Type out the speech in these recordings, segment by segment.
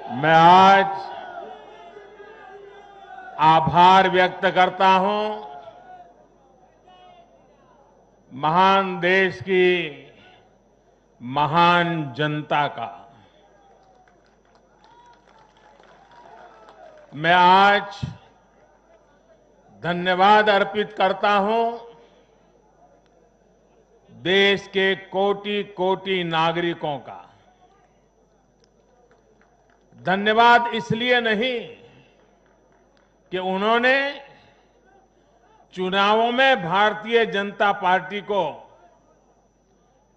मैं आज आभार व्यक्त करता हूं महान देश की महान जनता का। मैं आज धन्यवाद अर्पित करता हूं देश के कोटि कोटि नागरिकों का। धन्यवाद इसलिए नहीं कि उन्होंने चुनावों में भारतीय जनता पार्टी को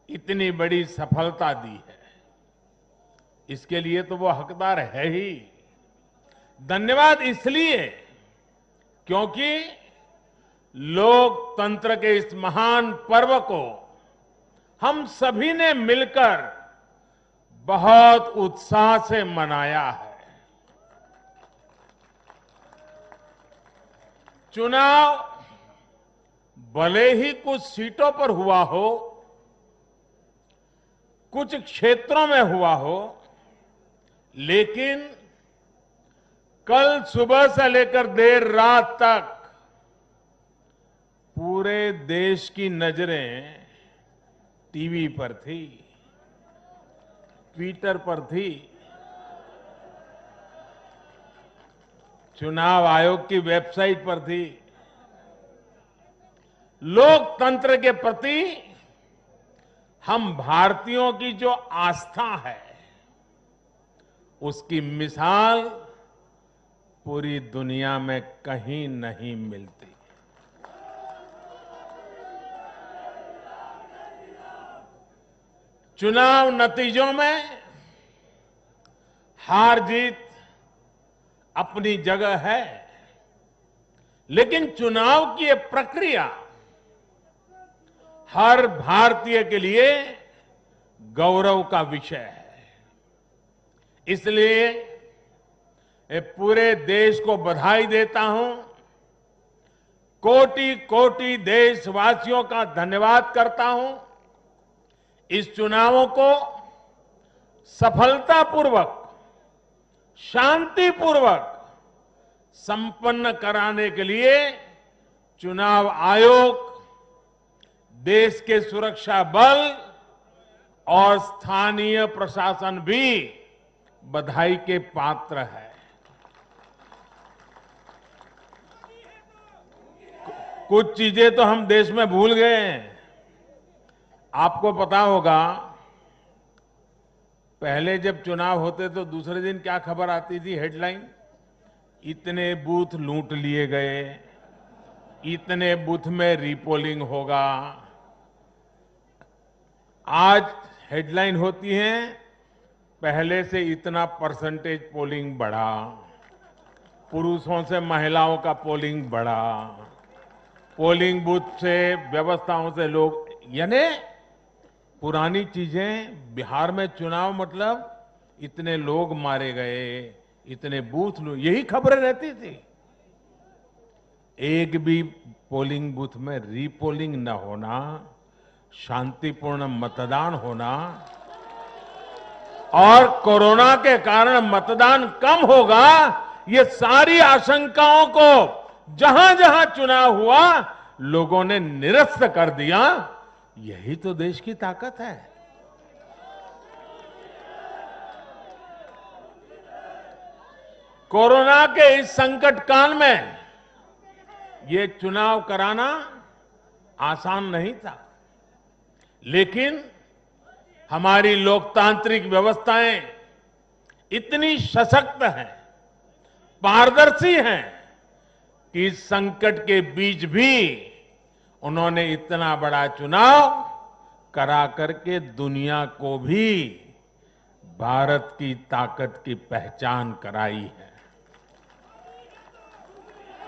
इतनी बड़ी सफलता दी है, इसके लिए तो वो हकदार है ही। धन्यवाद इसलिए क्योंकि लोकतंत्र के इस महान पर्व को हम सभी ने मिलकर बहुत उत्साह से मनाया है। चुनाव भले ही कुछ सीटों पर हुआ हो, कुछ क्षेत्रों में हुआ हो, लेकिन कल सुबह से लेकर देर रात तक पूरे देश की नजरें टीवी पर थी, ट्विटर पर थी, चुनाव आयोग की वेबसाइट पर थी। लोकतंत्र के प्रति हम भारतीयों की जो आस्था है, उसकी मिसाल पूरी दुनिया में कहीं नहीं मिलती। चुनाव नतीजों में हार जीत अपनी जगह है, लेकिन चुनाव की ये प्रक्रिया हर भारतीय के लिए गौरव का विषय है। इसलिए मैं पूरे देश को बधाई देता हूं, कोटि कोटि देशवासियों का धन्यवाद करता हूं। इस चुनावों को सफलतापूर्वक, शांतिपूर्वक संपन्न कराने के लिए चुनाव आयोग, देश के सुरक्षा बल और स्थानीय प्रशासन भी बधाई के पात्र है। कुछ चीजें तो हम देश में भूल गए हैं। आपको पता होगा, पहले जब चुनाव होते तो दूसरे दिन क्या खबर आती थी, हेडलाइन, इतने बूथ लूट लिए गए, इतने बूथ में रीपोलिंग होगा। आज हेडलाइन होती है, पहले से इतना परसेंटेज पोलिंग बढ़ा, पुरुषों से महिलाओं का पोलिंग बढ़ा, पोलिंग बूथ से व्यवस्थाओं से लोग, यानी पुरानी चीजें। बिहार में चुनाव मतलब इतने लोग मारे गए, इतने बूथ, यही खबरें रहती थी। एक भी पोलिंग बूथ में रीपोलिंग न होना, शांतिपूर्ण मतदान होना, और कोरोना के कारण मतदान कम होगा, ये सारी आशंकाओं को जहां जहां चुनाव हुआ लोगों ने निरस्त कर दिया। यही तो देश की ताकत है। कोरोना के इस संकट काल में ये चुनाव कराना आसान नहीं था, लेकिन हमारी लोकतांत्रिक व्यवस्थाएं इतनी सशक्त हैं, पारदर्शी हैं कि इस संकट के बीच भी उन्होंने इतना बड़ा चुनाव करा करके दुनिया को भी भारत की ताकत की पहचान कराई है।